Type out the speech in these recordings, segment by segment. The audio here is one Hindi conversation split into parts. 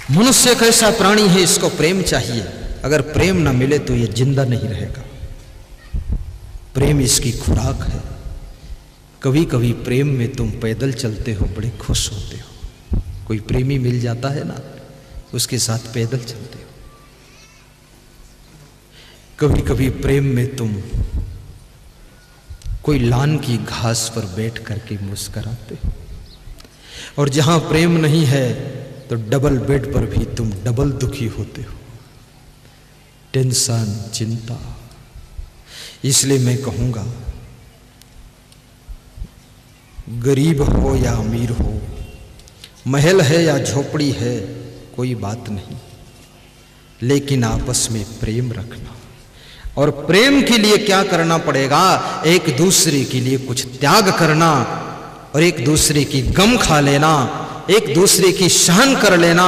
मनुष्य एक ऐसा प्राणी है, इसको प्रेम चाहिए। अगर प्रेम ना मिले तो ये जिंदा नहीं रहेगा। प्रेम इसकी खुराक है। कभी कभी प्रेम में तुम पैदल चलते हो, बड़े खुश होते हो। कोई प्रेमी मिल जाता है ना, उसके साथ पैदल चलते हो। कभी कभी प्रेम में तुम कोई लान की घास पर बैठ करके मुस्कुराते हो। और जहां प्रेम नहीं है तो डबल बेड पर भी तुम डबल दुखी होते हो। टेंशन, चिंता। इसलिए मैं कहूंगा, गरीब हो या अमीर हो, महल है या झोपड़ी है, कोई बात नहीं, लेकिन आपस में प्रेम रखना। और प्रेम के लिए क्या करना पड़ेगा? एक दूसरे के लिए कुछ त्याग करना, और एक दूसरे की गम खा लेना, एक दूसरे की सहन कर लेना,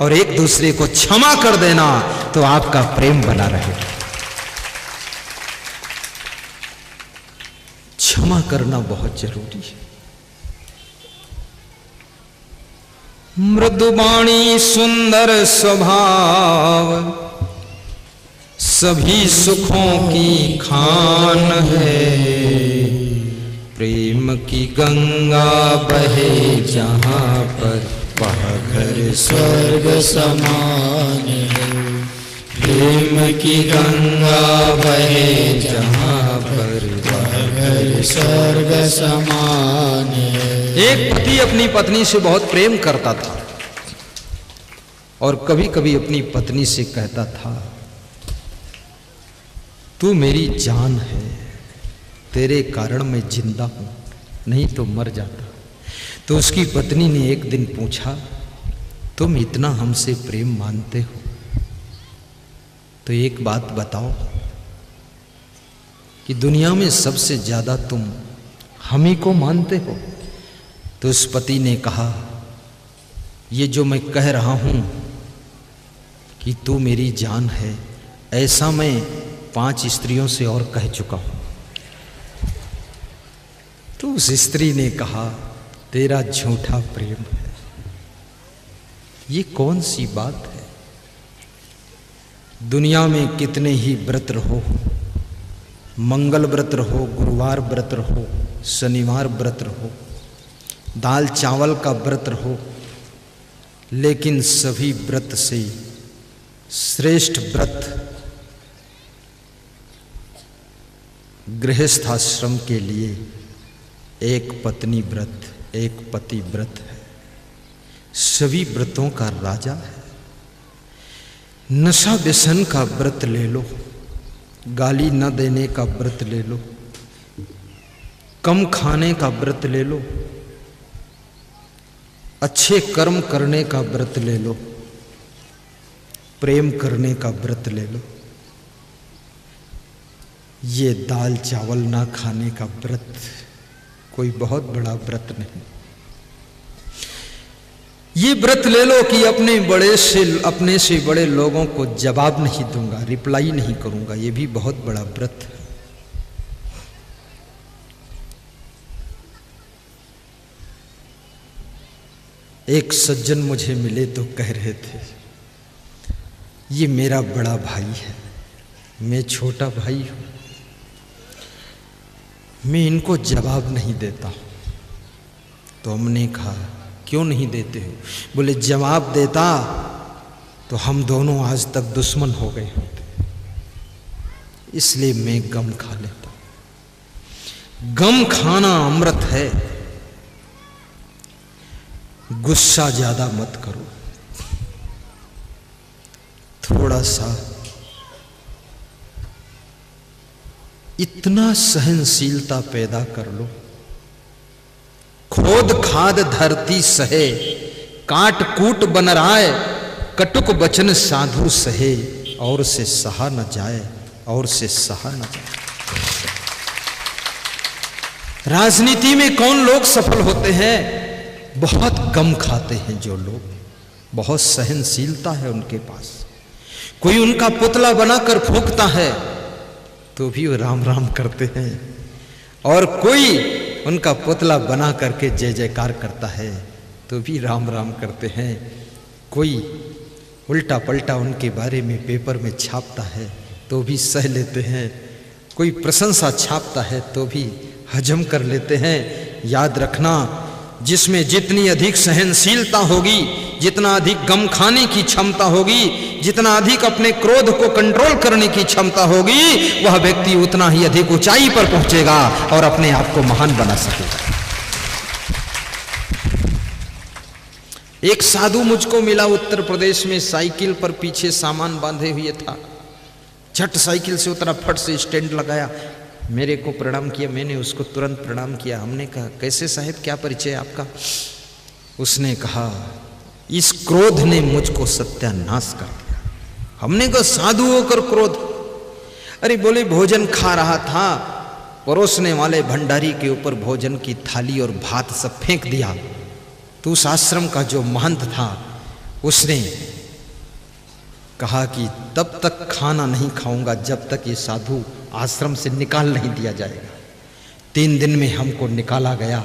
और एक दूसरे को क्षमा कर देना, तो आपका प्रेम बना रहेगा। क्षमा करना बहुत जरूरी है। मृदुवाणी सुंदर स्वभाव सभी सुखों की खान है। प्रेम की गंगा बहे जहाँ पर वह घर स्वर्ग समान है। प्रेम की गंगा बहे जहाँ पर वह घर स्वर्ग समान है। एक पति अपनी पत्नी से बहुत प्रेम करता था, और कभी कभी अपनी पत्नी से कहता था, तू मेरी जान है, तेरे कारण मैं जिंदा हूं, नहीं तो मर जाता। तो उसकी पत्नी ने एक दिन पूछा, तुम इतना हमसे प्रेम मानते हो तो एक बात बताओ कि दुनिया में सबसे ज्यादा तुम हम ही को मानते हो? तो उस पति ने कहा, ये जो मैं कह रहा हूं कि तू मेरी जान है, ऐसा मैं 5 स्त्रियों से और कह चुका हूं। तो उस स्त्री ने कहा, तेरा झूठा प्रेम है। ये कौन सी बात है? दुनिया में कितने ही व्रत रहो, मंगल व्रत रहो, गुरुवार व्रत रहो, शनिवार व्रत रहो, दाल चावल का व्रत रहो, लेकिन सभी व्रत से श्रेष्ठ व्रत गृहस्थाश्रम के लिए एक पत्नी व्रत, एक पति व्रत है। सभी व्रतों का राजा है। नशा व्यसन का व्रत ले लो, गाली न देने का व्रत ले लो, कम खाने का व्रत ले लो, अच्छे कर्म करने का व्रत ले लो, प्रेम करने का व्रत ले लो। ये दाल चावल ना खाने का व्रत कोई बहुत बड़ा व्रत नहीं। ये व्रत ले लो कि अपने से बड़े लोगों को जवाब नहीं दूंगा, रिप्लाई नहीं करूंगा, ये भी बहुत बड़ा व्रत है। एक सज्जन मुझे मिले तो कह रहे थे, ये मेरा बड़ा भाई है, मैं छोटा भाई हूं, मैं इनको जवाब नहीं देता। तो हमने कहा, क्यों नहीं देते हो? बोले, जवाब देता तो हम दोनों आज तक दुश्मन हो गए होते, इसलिए मैं गम खा लेता हूं। गम खाना अमृत है। गुस्सा ज्यादा मत करो, थोड़ा सा इतना सहनशीलता पैदा कर लो। खोद खाद धरती सहे, काट कूट बन राय, कटुक बचन साधु सहे, और से सहा न जाए, और से सहा न जाए। राजनीति में कौन लोग सफल होते हैं? बहुत गम खाते हैं जो लोग, बहुत सहनशीलता है उनके पास। कोई उनका पुतला बनाकर फूंकता है तो भी वो राम राम करते हैं, और कोई उनका पुतला बना करके जय जयकार करता है तो भी राम राम करते हैं। कोई उल्टा पलटा उनके बारे में पेपर में छापता है तो भी सह लेते हैं, कोई प्रशंसा छापता है तो भी हजम कर लेते हैं। याद रखना, जिसमें जितनी अधिक सहनशीलता होगी, जितना अधिक गम खाने की क्षमता होगी, जितना अधिक अपने क्रोध को कंट्रोल करने की क्षमता होगी, वह व्यक्ति उतना ही अधिक ऊंचाई पर पहुंचेगा और अपने आप को महान बना सकेगा। एक साधु मुझको मिला उत्तर प्रदेश में, साइकिल पर पीछे सामान बांधे हुए था। झट साइकिल से उतरा, फट से स्टैंड लगाया, मेरे को प्रणाम किया। मैंने उसको तुरंत प्रणाम किया। हमने कहा, कैसे साहब, क्या परिचय आपका? उसने कहा, इस क्रोध ने मुझको सत्यानाश कर दिया। हमने कहा, साधु होकर क्रोध? अरे बोले, भोजन खा रहा था, परोसने वाले भंडारी के ऊपर भोजन की थाली और भात सब फेंक दिया। तो उस आश्रम का जो महंत था उसने कहा कि तब तक खाना नहीं खाऊंगा जब तक ये साधु आश्रम से निकाल नहीं दिया जाएगा। 3 दिन में हमको निकाला गया,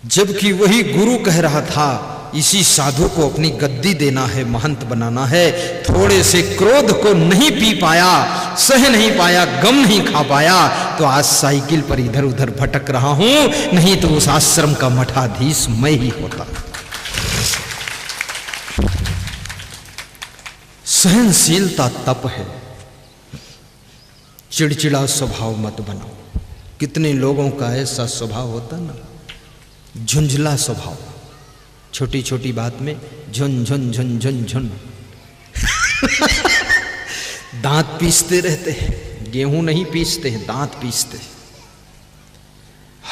जबकि वही गुरु कह रहा था इसी साधु को अपनी गद्दी देना है, महंत बनाना है। थोड़े से क्रोध को नहीं पी पाया, सह नहीं पाया, गम नहीं खा पाया, तो आज साइकिल पर इधर उधर भटक रहा हूं, नहीं तो उस आश्रम का मठाधीश मैं ही होता। सहनशीलता तप है। चिड़चिड़ा स्वभाव मत बनाओ। कितने लोगों का ऐसा स्वभाव होता ना, झुंझला स्वभाव, छोटी छोटी बात में झुन झुन झुन झुन झुन दांत पीसते रहते हैं। गेहूं नहीं पीसते हैं, दांत पीसते हैं।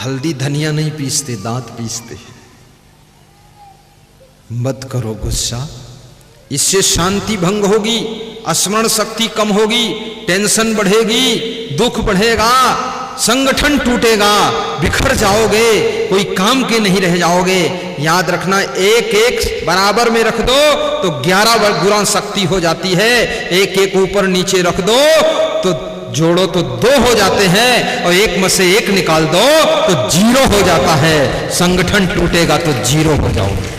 हल्दी धनिया नहीं पीसते, दांत पीसते हैं। मत करो गुस्सा, इससे शांति भंग होगी, स्मरण शक्ति कम होगी, टेंशन बढ़ेगी, दुख बढ़ेगा, संगठन टूटेगा, बिखर जाओगे, कोई काम के नहीं रह जाओगे। याद रखना, एक एक बराबर में रख दो तो 11 गुना शक्ति हो जाती है। एक एक ऊपर नीचे रख दो तो जोड़ो तो 2 हो जाते हैं, और एक में से एक निकाल दो तो 0 हो जाता है। संगठन टूटेगा तो 0 हो जाओगे।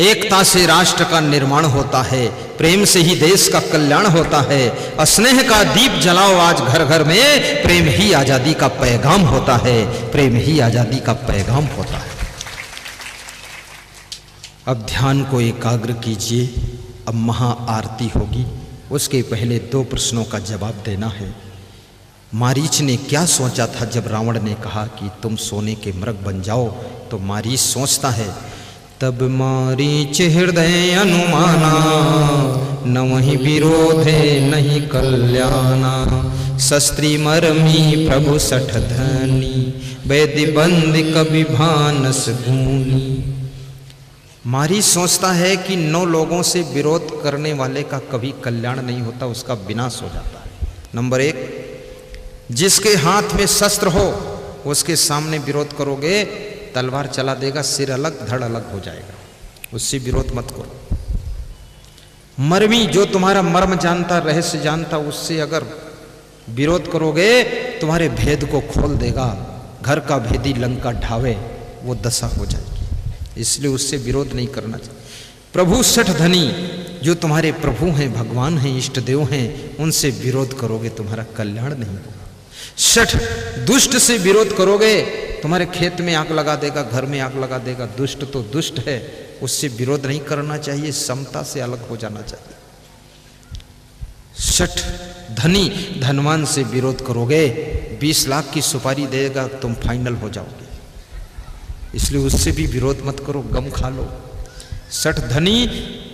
एकता से राष्ट्र का निर्माण होता है, प्रेम से ही देश का कल्याण होता है। स्नेह का दीप जलाओ आज घर घर में, प्रेम ही आजादी का पैगाम होता है, प्रेम ही आजादी का पैगाम होता है। अब ध्यान को एकाग्र कीजिए। अब महाआरती होगी, उसके पहले 2 प्रश्नों का जवाब देना है। मारीच ने क्या सोचा था जब रावण ने कहा कि तुम सोने के मृग बन जाओ? तो मारीच सोचता है, तब मारीच हृदय अनुमाना, न वही विरोधे नहीं कल्याणा। शस्त्री मरमी प्रभु सठ धनी, वैद्य बंद कवि भानस गुनी। मारीच सोचता है कि 9 लोगों से विरोध करने वाले का कभी कल्याण नहीं होता, उसका विनाश हो जाता है। नंबर 1, जिसके हाथ में शस्त्र हो उसके सामने विरोध करोगे, तलवार चला देगा, सिर अलग धड़ अलग हो जाएगा, उससे विरोध मत करो। मर्मी, जो तुम्हारा मर्म जानता, रहस्य जानता, उससे अगर विरोध करोगे तुम्हारे भेद को खोल देगा। घर का भेदी लंका ढावे, वो दशा हो जाएगी, इसलिए उससे विरोध नहीं करना चाहिए। प्रभु सठ धनी, जो तुम्हारे प्रभु हैं, भगवान हैं, इष्ट देव हैं, उनसे विरोध करोगे तुम्हारा कल्याण नहीं होगा। सठ, दुष्ट से विरोध करोगे तुम्हारे खेत में आग लगा देगा, घर में आग लगा देगा। दुष्ट तो दुष्ट है, उससे विरोध नहीं करना चाहिए, समता से अलग हो जाना चाहिए। सठ धनी, धनवान से विरोध करोगे 20 लाख की सुपारी देगा, तुम फाइनल हो जाओगे, इसलिए उससे भी विरोध मत करो, गम खा लो। सठ धनी,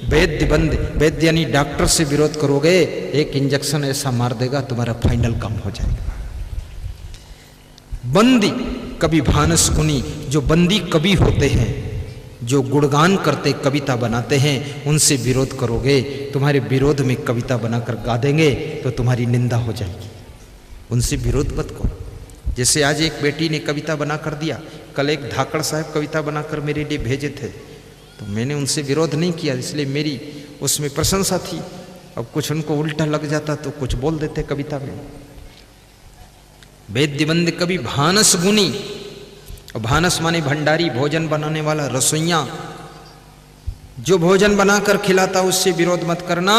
वैद्य बंद, वैद्य यानी डॉक्टर से विरोध करोगे, एक इंजेक्शन ऐसा मार देगा तुम्हारा फाइनल कम हो जाएगा। बंदी कवि भानस गुनी, जो बंदी कवि होते हैं, जो गुणगान करते, कविता बनाते हैं, उनसे विरोध करोगे, तुम्हारे विरोध में कविता बनाकर गा देंगे तो तुम्हारी निंदा हो जाएगी, उनसे विरोध मत करो। जैसे आज एक बेटी ने कविता बना कर दिया, कल एक धाकड़ साहब कविता बनाकर मेरे लिए भेजे थे, तो मैंने उनसे विरोध नहीं किया, इसलिए मेरी उसमें प्रशंसा थी। अब कुछ उनको उल्टा लग जाता तो कुछ बोल देते कविता में। वेद्यबंद कवि भानस गुनी, भानस माने भंडारी, भोजन बनाने वाला, रसोइया। जो भोजन बनाकर खिलाता उससे विरोध मत करना,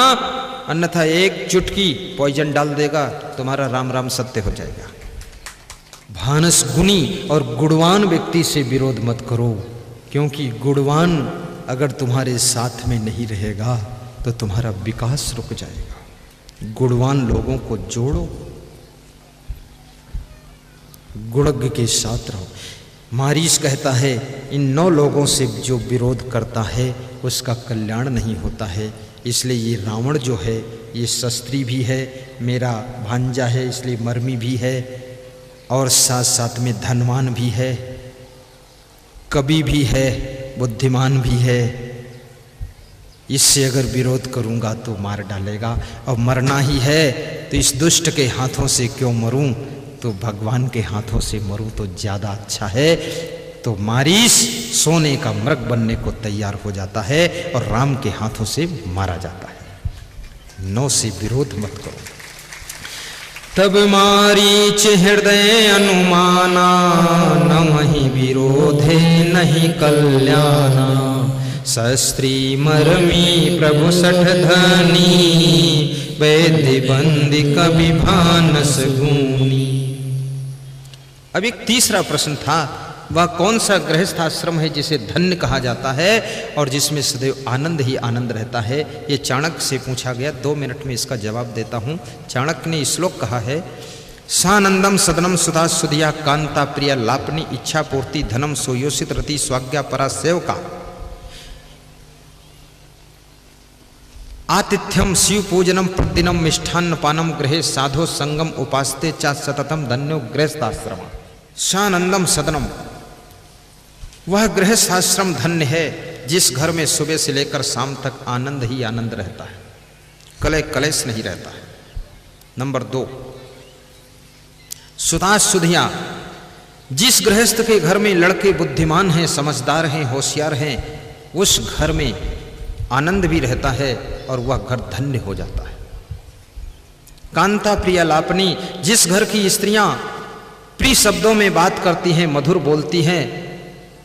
अन्यथा एक चुटकी पॉइजन डाल देगा, तुम्हारा राम राम सत्य हो जाएगा। भानस गुणी और गुणवान व्यक्ति से विरोध मत करो, क्योंकि गुणवान अगर तुम्हारे साथ में नहीं रहेगा तो तुम्हारा विकास रुक जाएगा। गुणवान लोगों को जोड़ो, गुणज्ञ के साथ रहो। मारीस कहता है इन 9 लोगों से जो विरोध करता है उसका कल्याण नहीं होता है। इसलिए ये रावण जो है ये शस्त्री भी है, मेरा भांजा है, इसलिए मर्मी भी है, और साथ साथ में धनवान भी है, कवि भी है, बुद्धिमान भी है। इससे अगर विरोध करूंगा तो मार डालेगा, और मरना ही है तो इस दुष्ट के हाथों से क्यों मरूं, तो भगवान के हाथों से मरूं तो ज़्यादा अच्छा है। तो मारीस सोने का मृग बनने को तैयार हो जाता है और राम के हाथों से मारा जाता है। 9 से विरोध मत करो। तब मारीच हृदय अनुमाना, न महि विरोधे नहीं कल्याणा। शस्त्री मर्मी प्रभु सठ धनी, वैद्य बंदी कवि भानस गुणी। अब एक तीसरा प्रश्न था, वह कौन सा गृहस्थ आश्रम है जिसे धन्य कहा जाता है और जिसमें सदैव आनंद ही आनंद रहता है। ये चाणक्य से पूछा गया। 2 मिनट में इसका जवाब देता हूँ। चाणक्य ने श्लोक कहा है, सानंदम सदनम सुधा सुधिया कांता प्रिया लापनी इच्छा पूर्ति धनम सोयोषित रति स्वाज्ञा परा सेवका। आतिथ्यम शिव पूजनम प्रतिदिनम मिष्ठान्न पानम गृहे साधो संगम उपास्ते चा सततम धन्यो गृहस्थाश्रम। सानंदम सदनम, वह गृहस्थाश्रम धन्य है जिस घर में सुबह से लेकर शाम तक आनंद ही आनंद रहता है, कलह कलेश नहीं रहता है। नंबर 2, सुधा सुधिया, जिस गृहस्थ के घर में लड़के बुद्धिमान हैं, समझदार हैं, होशियार हैं, उस घर में आनंद भी रहता है और वह घर धन्य हो जाता है। कांता प्रिया लापनी, जिस घर की स्त्रियां प्रिय शब्दों में बात करती हैं, मधुर बोलती हैं,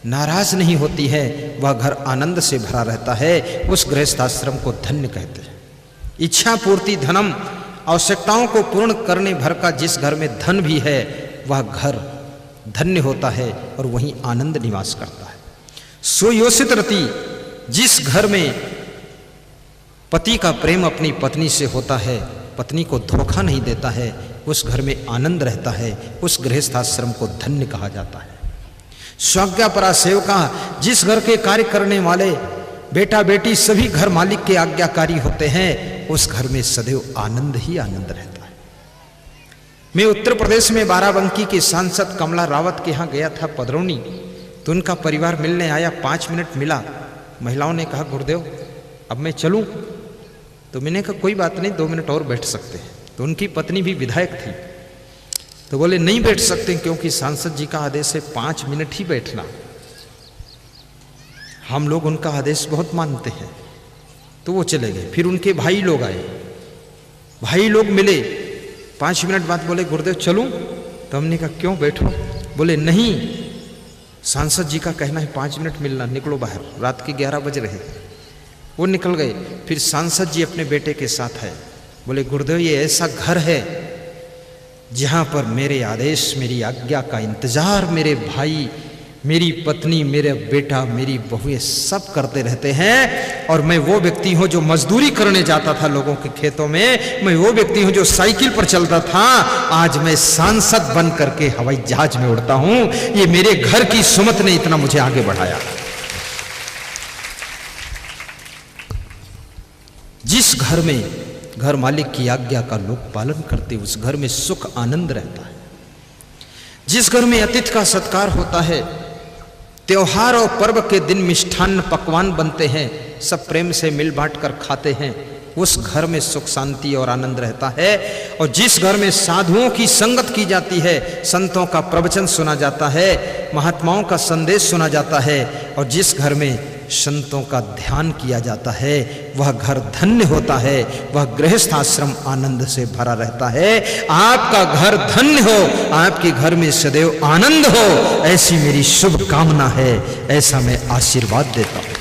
नाराज नहीं होती है, वह घर आनंद से भरा रहता है। उस गृहस्थाश्रम को धन्य कहते हैं। इच्छा पूर्ति धनम, आवश्यकताओं को पूर्ण करने भर का जिस घर में धन भी है वह घर धन्य होता है और वहीं आनंद निवास करता है। सुयोषित रति, जिस घर में पति का प्रेम अपनी पत्नी से होता है, पत्नी को धोखा नहीं देता है, उस घर में आनंद रहता है। उस गृहस्थाश्रम को धन्य कहा जाता है। स्वाज्ञा परा सेवका, जिस घर के कार्य करने वाले बेटा बेटी सभी घर मालिक के आज्ञाकारी होते हैं, उस घर में सदैव आनंद ही आनंद रहता है। मैं उत्तर प्रदेश में बाराबंकी के सांसद कमला रावत के यहाँ गया था पदरौनी, तो उनका परिवार मिलने आया। 5 मिनट मिला। महिलाओं ने कहा गुरुदेव अब मैं चलूं, तो मैंने कहा कोई बात नहीं, 2 मिनट और बैठ सकते हैं। तो उनकी पत्नी भी विधायक थी, तो बोले नहीं बैठ सकते क्योंकि सांसद जी का आदेश है 5 मिनट ही बैठना, हम लोग उनका आदेश बहुत मानते हैं। तो वो चले गए। फिर उनके भाई लोग आए, भाई लोग मिले, 5 मिनट बाद बोले गुरुदेव चलूं, तो हमने कहा क्यों बैठो, बोले नहीं सांसद जी का कहना है 5 मिनट मिलना, निकलो बाहर। रात के 11 बज रहे, वो निकल गए। फिर सांसद जी अपने बेटे के साथ है, बोले गुरुदेव ये ऐसा घर है जहां पर मेरे आदेश मेरी आज्ञा का इंतजार मेरे भाई, मेरी पत्नी, मेरे बेटा, मेरी बहुएं सब करते रहते हैं। और मैं वो व्यक्ति हूं जो मजदूरी करने जाता था लोगों के खेतों में, मैं वो व्यक्ति हूं जो साइकिल पर चलता था, आज मैं सांसद बन करके हवाई जहाज में उड़ता हूं। ये मेरे घर की सुमत ने इतना मुझे आगे बढ़ाया। जिस घर में घर मालिक की आज्ञा का लोग पालन करते, उस घर में सुख आनंद रहता है। जिस घर में अतिथि का सत्कार होता है, त्योहार और पर्व के दिन मिष्ठान्न पकवान बनते हैं, सब प्रेम से मिल बांट कर खाते हैं, उस घर में सुख शांति और आनंद रहता है। और जिस घर में साधुओं की संगत की जाती है, संतों का प्रवचन सुना जाता है, महात्माओं का संदेश सुना जाता है, और जिस घर में संतों का ध्यान किया जाता है, वह घर धन्य होता है, वह गृहस्थ आश्रम आनंद से भरा रहता है। आपका घर धन्य हो, आपके घर में सदैव आनंद हो, ऐसी मेरी शुभ कामना है, ऐसा मैं आशीर्वाद देता हूं।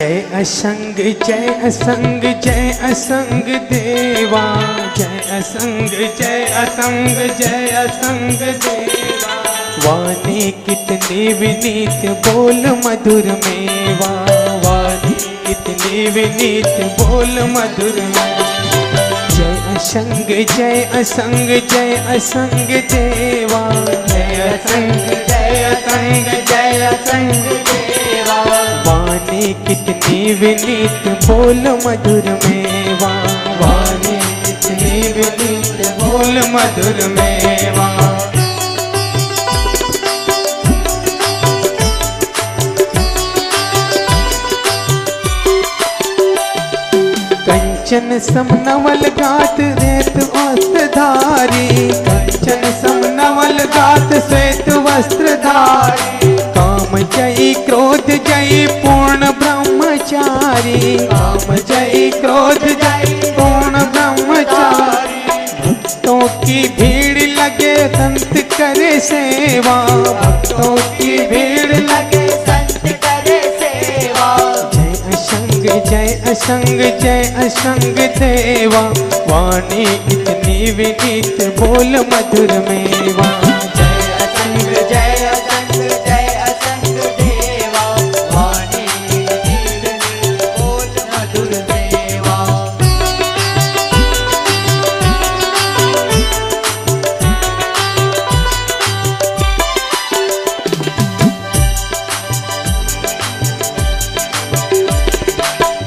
जय असंग जय असंग जय असंग देवा, जय असंग जय असंग जय असंग देवा। वाणी कितनी विनीत बोल मधुर मेवा, वाणी कितनी विनीत बोल मधुर मेवा। जय असंग जय असंग जय असंग देवा, जय असंग जय असंग जय असंग देवा। वाणी कितनी विनीत बोल मधुर मेवा, वाणी कितनी विनीत बोल मधुर मेवा। कंचन समनवल गात रेत वस्त्रधारी, कंचन समनवल गात श्वेत वस्त्रधारी। काम जयी क्रोध जयी पूर्ण ब्रह्मचारी, काम जयी क्रोध जयी पूर्ण ब्रह्मचारी। भक्तों की भीड़ लगे संत करे सेवा, भक्तों की भीड़ लगे संत करे सेवा। जय असंग जय असंग देवा, वाणी इतनी विनीत बोल मधुर मेवा। जय असंग जय असंग जय असंग देवा, वाणी इतनी विनीत बोल मधुर मेवा।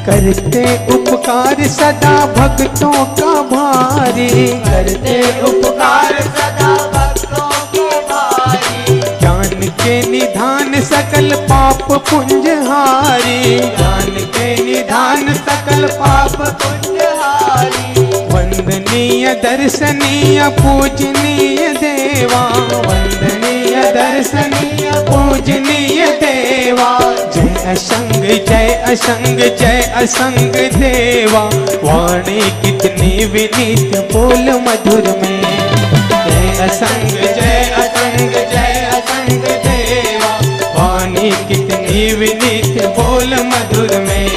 करते उपकार सदा भक्तों का भारी, करते उपकार सदा भक्तों के भारी। ज्ञान के निधान सकल पाप पुंजहारी, ज्ञान के निधान सकल पाप पुंजहारी। वंदनीय दर्शनीय पूजनीय देवा, वंदनीय दर्शनीय पूजनीय देवा। जय असंग जय असंग जय असंग देवा, वाणी कितनी विनीत बोल मधुर में। जय असंग जय असंग जय असंग देवा, वाणी कितनी विनीत बोल मधुर में।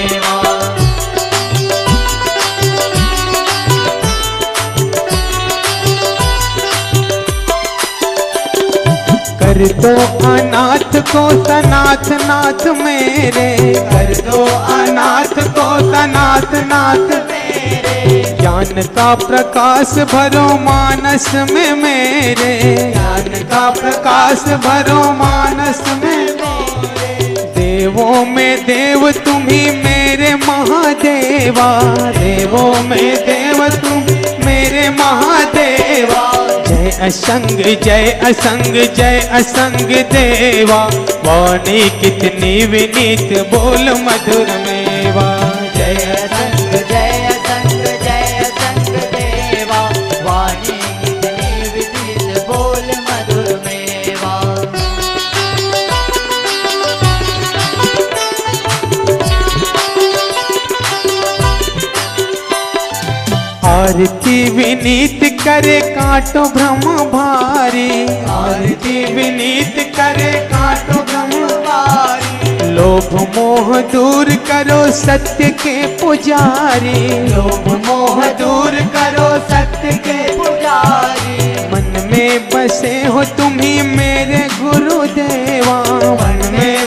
कर दो अनाथ को सनाथ नाथ मेरे, कर दो अनाथ को सनाथ नाथ मेरे। ज्ञान का प्रकाश भरो मानस में मेरे, ज्ञान का प्रकाश भरो मानस में मेरे। देवों में देव तुम्ही मेरे महादेवा, देवों में देव तुम मेरे महादेवा। जय असंग जय असंग जय असंग देवा, वाणी कितनी विनीत बोल मधुर मेवा। जय असंग जय असंग जय असंग देवा, वाणी कितनी विनीत बोल मधुर मेवा। आरती विनीत करे काटो भ्रम भारी, आरती विनीत करे काटो भ्रम भारी। लोभ मोह दूर करो सत्य के पुजारी, लोभ मोह दूर करो सत्य के पुजारी। मन में बसे हो तुम्ही मेरे गुरुदेवा, मन